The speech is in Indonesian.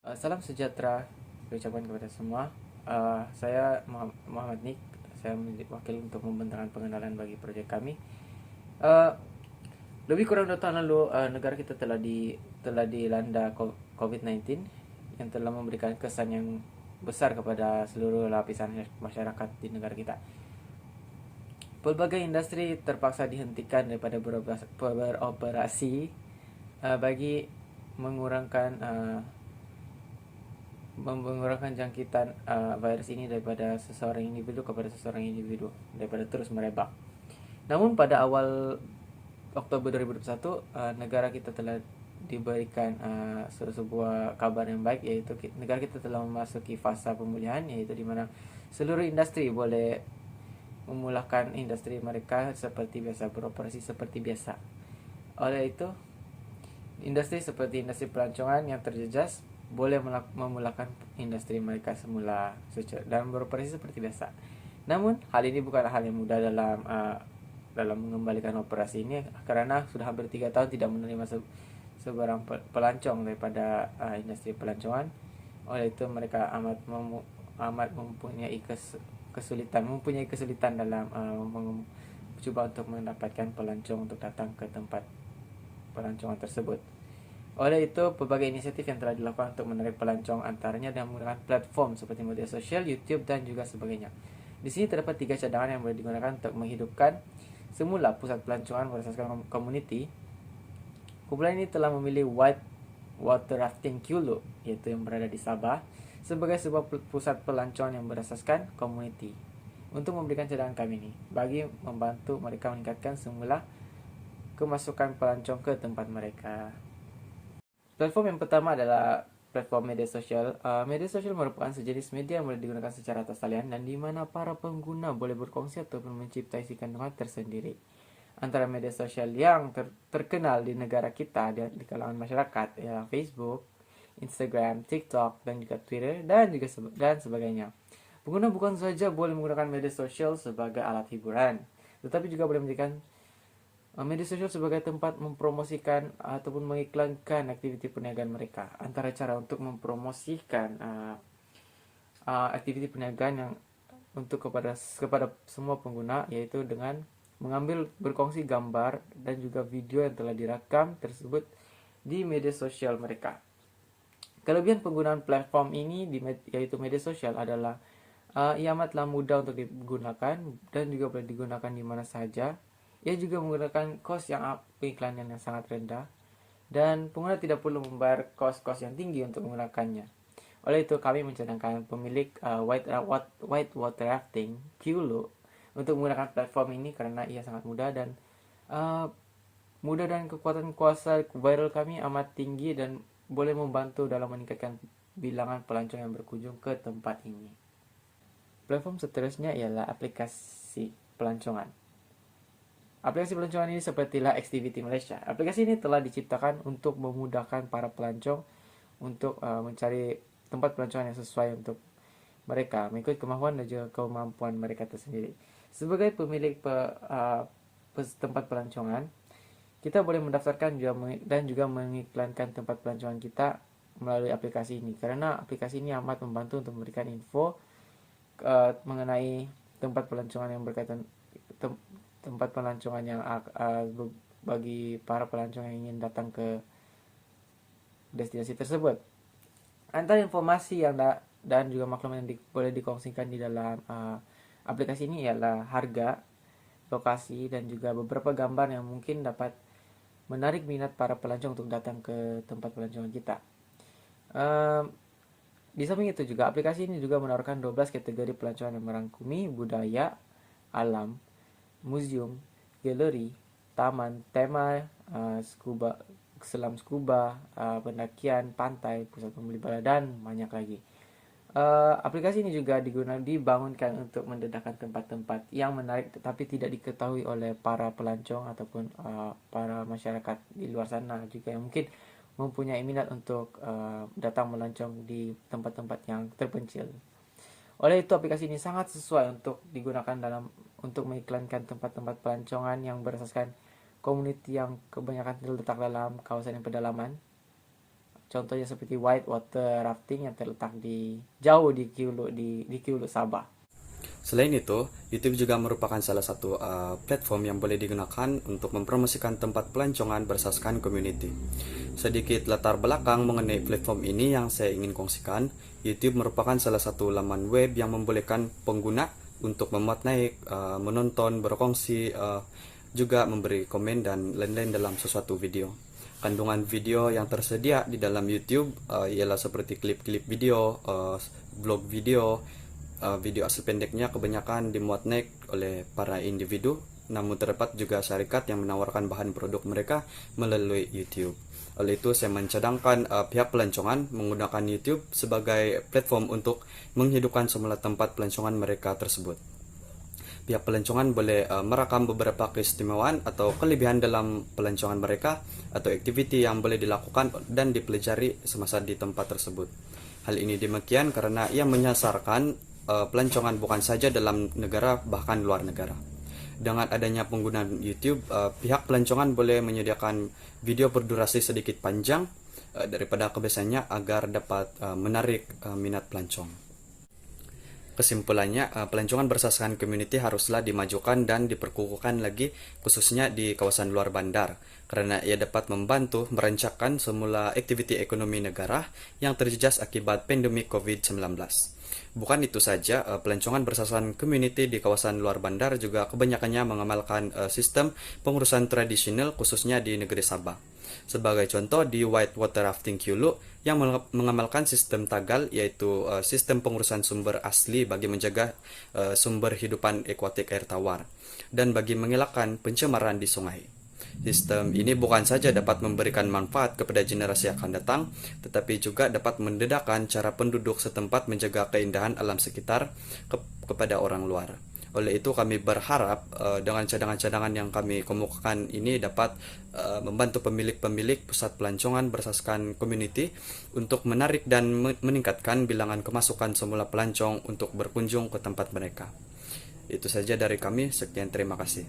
Salam sejahtera diucapkan kepada semua. Saya Muhammad Nik. Saya menjadi wakil untuk membentangkan pengenalan bagi proyek kami. Uh, Lebih kurang 2 tahun lalu, negara kita telah dilanda COVID-19 yang telah memberikan kesan yang besar kepada seluruh lapisan masyarakat di negara kita. Pelbagai industri terpaksa dihentikan daripada beroperasi bagi mengurangkan mengurangkan jangkitan virus ini daripada seseorang individu kepada seseorang individu daripada terus merebak. Namun pada awal Oktober 2021 negara kita telah diberikan sebuah kabar yang baik, yaitu negara kita telah memasuki fasa pemulihan, yaitu di mana seluruh industri boleh memulakan industri mereka seperti biasa, beroperasi seperti biasa. Oleh itu, industri seperti industri pelancongan yang terjejas boleh memulakan industri mereka semula dan beroperasi seperti biasa. Namun, hal ini bukan hal yang mudah dalam mengembalikan operasi ini, karena sudah hampir 3 tahun tidak menerima sebarang pelancong daripada industri pelancongan. Oleh itu, mereka amat mempunyai kesulitan dalam mencoba untuk mendapatkan pelancong untuk datang ke tempat pelancongan tersebut. Oleh itu, berbagai inisiatif yang telah dilakukan untuk menarik pelancong, antaranya dengan menggunakan platform seperti media sosial, YouTube, dan juga sebagainya. Di sini terdapat 3 cadangan yang boleh digunakan untuk menghidupkan semula pusat pelancongan berdasarkan community. Kumpulan ini telah memilih White Water Rafting Kulu, yaitu yang berada di Sabah, sebagai sebuah pusat pelancongan yang berdasarkan community untuk memberikan cadangan kami ini bagi membantu mereka meningkatkan semula kemasukan pelancong ke tempat mereka. Platform yang pertama adalah platform media sosial. Media sosial merupakan sejenis media yang boleh digunakan secara atas talian dan di mana para pengguna boleh berkongsi ataupun menciptai kandungan tersendiri. Antara media sosial yang terkenal di negara kita di kalangan masyarakat ialah Facebook, Instagram, TikTok, dan juga Twitter, dan sebagainya. Pengguna bukan saja boleh menggunakan media sosial sebagai alat hiburan, tetapi juga boleh menjadikan media sosial sebagai tempat mempromosikan ataupun mengiklankan aktiviti perniagaan mereka. Antara cara untuk mempromosikan aktiviti perniagaan yang untuk kepada semua pengguna, yaitu dengan mengambil berkongsi gambar dan juga video yang telah direkam tersebut di media sosial mereka. Kelebihan penggunaan platform ini yaitu media sosial adalah ia amatlah mudah untuk digunakan dan juga boleh digunakan di mana saja. Ia juga menggunakan pengiklanan yang sangat rendah dan pengguna tidak perlu membayar kos yang tinggi untuk menggunakannya. Oleh itu, kami mencadangkan pemilik White Water Rafting Kulu untuk menggunakan platform ini karena ia sangat mudah dan kekuatan kuasa viral kami amat tinggi dan boleh membantu dalam meningkatkan bilangan pelancong yang berkunjung ke tempat ini. Platform seterusnya ialah aplikasi pelancongan. Aplikasi pelancongan ini sepertilah Activity Malaysia. Aplikasi ini telah diciptakan untuk memudahkan para pelancong untuk mencari tempat pelancongan yang sesuai untuk mereka, mengikut kemampuan dan juga kemampuan mereka tersendiri. Sebagai pemilik tempat pelancongan, kita boleh mendaftarkan dan juga mengiklankan tempat pelancongan kita melalui aplikasi ini. Karena aplikasi ini amat membantu untuk memberikan info mengenai tempat pelancongan yang berkaitan tempat pelancongan yang bagi para pelancong yang ingin datang ke destinasi tersebut. Antara informasi dan juga maklumat yang boleh dikongsikan di dalam aplikasi ini ialah harga, lokasi, dan juga beberapa gambar yang mungkin dapat menarik minat para pelancong untuk datang ke tempat pelancongan kita. Di samping itu juga aplikasi ini juga menawarkan 12 kategori pelancongan yang merangkumi budaya, alam, museum, galeri, taman, tema, selam scuba, pendakian, pantai, pusat pembeli bala, dan banyak lagi. Aplikasi ini juga dibangunkan untuk mendedahkan tempat-tempat yang menarik tetapi tidak diketahui oleh para pelancong ataupun para masyarakat di luar sana juga yang mungkin mempunyai minat untuk datang melancong di tempat-tempat yang terpencil. Oleh itu, aplikasi ini sangat sesuai untuk digunakan untuk mengiklankan tempat-tempat pelancongan yang berasaskan komuniti yang kebanyakan terletak dalam kawasan yang pedalaman. Contohnya seperti white water rafting yang terletak jauh di Kiulu Sabah. Selain itu, YouTube juga merupakan salah satu platform yang boleh digunakan untuk mempromosikan tempat pelancongan berdasarkan community. Sedikit latar belakang mengenai platform ini yang saya ingin kongsikan. YouTube merupakan salah satu laman web yang membolehkan pengguna untuk memuat naik, menonton, berkongsi, juga memberi komen dan lain-lain dalam sesuatu video. Kandungan video yang tersedia di dalam YouTube ialah seperti klip-klip video, vlog video, video asal pendeknya kebanyakan dimuat naik oleh para individu, namun terdapat juga syarikat yang menawarkan bahan produk mereka melalui YouTube. Oleh itu, saya mencadangkan pihak pelancongan menggunakan YouTube sebagai platform untuk menghidupkan semula tempat pelancongan mereka tersebut. Pihak pelancongan boleh merekam beberapa keistimewaan atau kelebihan dalam pelancongan mereka atau aktiviti yang boleh dilakukan dan dipelajari semasa di tempat tersebut. Hal ini demikian karena ia menyasarkan pelancongan bukan saja dalam negara bahkan luar negara. Dengan adanya penggunaan YouTube, pihak pelancongan boleh menyediakan video berdurasi sedikit panjang daripada kebiasaannya agar dapat menarik minat pelancong. Kesimpulannya, pelancongan berdasarkan community haruslah dimajukan dan diperkukuhkan lagi, khususnya di kawasan luar bandar, karena ia dapat membantu merancangkan semula aktiviti ekonomi negara yang terjejas akibat pandemi COVID-19. Bukan itu saja, pelancongan berdasarkan community di kawasan luar bandar juga kebanyakannya mengamalkan sistem pengurusan tradisional khususnya di negeri Sabah. Sebagai contoh, di White Water Rafting Kiulu yang mengamalkan sistem tagal, yaitu sistem pengurusan sumber asli bagi menjaga sumber hidupan akuatik air tawar dan bagi mengelakkan pencemaran di sungai. Sistem ini bukan saja dapat memberikan manfaat kepada generasi yang akan datang, tetapi juga dapat mendedahkan cara penduduk setempat menjaga keindahan alam sekitar kepada orang luar. Oleh itu kami berharap dengan cadangan-cadangan yang kami kemukakan ini dapat membantu pemilik-pemilik pusat pelancongan berdasarkan community untuk menarik dan meningkatkan bilangan kemasukan semula pelancong untuk berkunjung ke tempat mereka. Itu saja dari kami, sekian terima kasih.